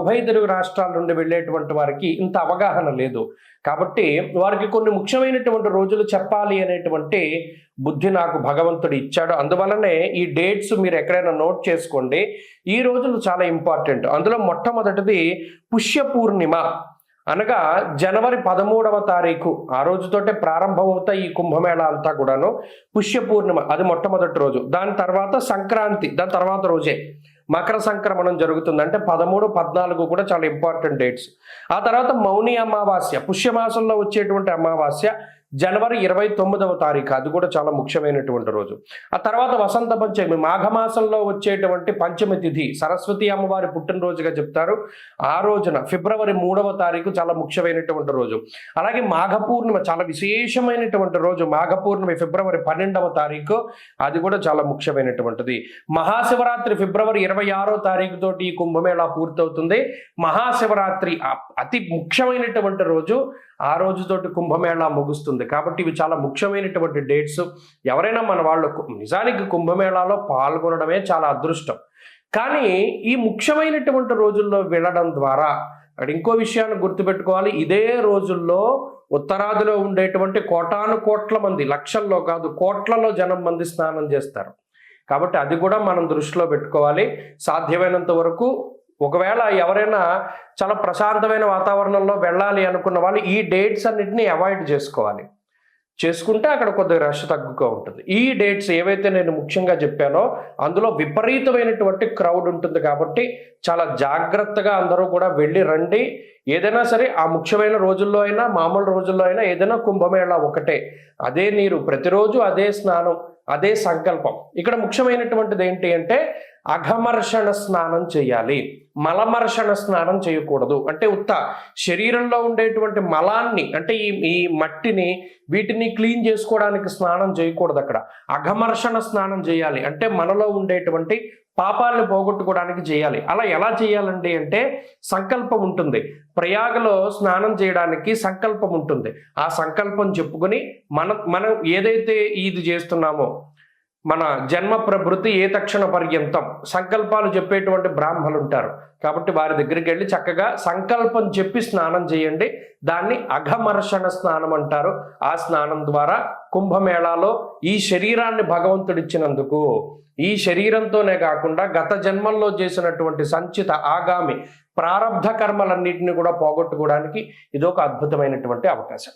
ఉభయ తెలుగు రాష్ట్రాల నుండి వెళ్ళేటువంటి వారికి ఇంత అవగాహన లేదు. కాబట్టి వారికి కొన్ని ముఖ్యమైనటువంటి రోజులు చెప్పాలి అనేటువంటి బుద్ధి నాకు భగవంతుడు ఇచ్చాడు. అందువలనే ఈ డేట్స్ మీరు ఎక్కడైనా నోట్ చేసుకోండి. ఈ రోజులు చాలా ఇంపార్టెంట్. అందులో మొట్టమొదటిది పుష్య పూర్ణిమ, అనగా జనవరి 13వ తారీఖు. ఆ రోజుతోటే ప్రారంభమవుతాయి ఈ కుంభమేళా అంతా కూడాను. పుష్య పూర్ణిమ అది మొట్టమొదటి రోజు. దాని తర్వాత సంక్రాంతి, దాని తర్వాత రోజే మకర సంక్రమణం జరుగుతుంది. అంటే 13, 14 కూడా చాలా ఇంపార్టెంట్ డేట్స్. ఆ తర్వాత మౌని అమావాస్య, పుష్యమాసంలో వచ్చేటువంటి అమావాస్య జనవరి 29వ తారీఖు, అది కూడా చాలా ముఖ్యమైనటువంటి రోజు. ఆ తర్వాత వసంత పంచమి, మాఘమాసంలో వచ్చేటువంటి పంచమి తిథి, సరస్వతి అమ్మవారి పుట్టినరోజుగా చెప్తారు. ఆ రోజున ఫిబ్రవరి 3వ తారీఖు చాలా ముఖ్యమైనటువంటి రోజు. అలాగే మాఘ పూర్ణిమ చాలా విశేషమైనటువంటి రోజు. మాఘ పూర్ణిమ ఫిబ్రవరి 12వ తారీఖు, అది కూడా చాలా ముఖ్యమైనటువంటిది. మహాశివరాత్రి ఫిబ్రవరి 26వ తారీఖు తోటి ఈ కుంభమేళా పూర్తవుతుంది. మహాశివరాత్రి అతి ముఖ్యమైనటువంటి రోజు. ఆ రోజుతోటి కుంభమేళా ముగుస్తుంది. కాబట్టి ఇవి చాలా ముఖ్యమైనటువంటి డేట్స్. ఎవరైనా మన వాళ్ళు నిజానికి కుంభమేళాలో పాల్గొనడమే చాలా అదృష్టం. కానీ ఈ ముఖ్యమైనటువంటి రోజుల్లో వెళ్ళడం ద్వారా ఇంకో విషయాన్ని గుర్తుపెట్టుకోవాలి. ఇదే రోజుల్లో ఉత్తరాదిలో ఉండేటువంటి కోటాను కోట్ల మంది, లక్షల్లో కాదు కోట్లలో జనం మంది స్నానం చేస్తారు. కాబట్టి అది కూడా మనం దృష్టిలో పెట్టుకోవాలి. సాధ్యమైనంత వరకు ఒకవేళ ఎవరైనా చాలా ప్రశాంతమైన వాతావరణంలో వెళ్ళాలి అనుకున్న వాళ్ళు ఈ డేట్స్ అన్నిటిని అవాయిడ్ చేసుకోవాలి. చేసుకుంటే అక్కడ కొద్దిగా రష్ తగ్గుగా ఉంటుంది. ఈ డేట్స్ ఏవైతే నేను ముఖ్యంగా చెప్పానో అందులో విపరీతమైనటువంటి క్రౌడ్ ఉంటుంది. కాబట్టి చాలా జాగ్రత్తగా అందరూ కూడా వెళ్ళి రండి. ఏదైనా సరే ఆ ముఖ్యమైన రోజుల్లో అయినా మామూలు రోజుల్లో అయినా ఏదైనా కుంభమేళా ఒకటే. అదే నీరు, ప్రతిరోజు అదే స్నానం, అదే సంకల్పం. ఇక్కడ ముఖ్యమైనటువంటిది ఏంటి అంటే అఘమర్షణ స్నానం చేయాలి, మలమర్షణ స్నానం చేయకూడదు. అంటే శరీరంలో ఉండేటువంటి మలాన్ని, అంటే ఈ మట్టిని వీటిని క్లీన్ చేసుకోవడానికి స్నానం చేయకూడదు. అక్కడ అఘమర్షణ స్నానం చేయాలి. అంటే మనలో ఉండేటువంటి పాపాలను పోగొట్టుకోవడానికి చేయాలి. అలా ఎలా చేయాలండి అంటే సంకల్పం ఉంటుంది. ప్రయాగలో స్నానం చేయడానికి సంకల్పం ఉంటుంది. ఆ సంకల్పం చెప్పుకొని మనం ఏదైతే ఇది చేస్తున్నామో, మన జన్మ ప్రభృతి ఏ తక్షణ పర్యంతం సంకల్పాలు చెప్పేటువంటి బ్రాహ్మలు ఉంటారు. కాబట్టి వారి దగ్గరికి వెళ్ళి చక్కగా సంకల్పం చెప్పి స్నానం చేయండి. దాన్ని అఘమర్షణ స్నానం అంటారు. ఆ స్నానం ద్వారా కుంభమేళాలో ఈ శరీరాన్ని భగవంతుడిచ్చినందుకు, ఈ శరీరంతోనే కాకుండా గత జన్మల్లో చేసినటువంటి సంచిత ఆగామి ప్రారబ్ధ కర్మలన్నింటినీ కూడా పోగొట్టుకోవడానికి ఇదొక అద్భుతమైనటువంటి అవకాశం.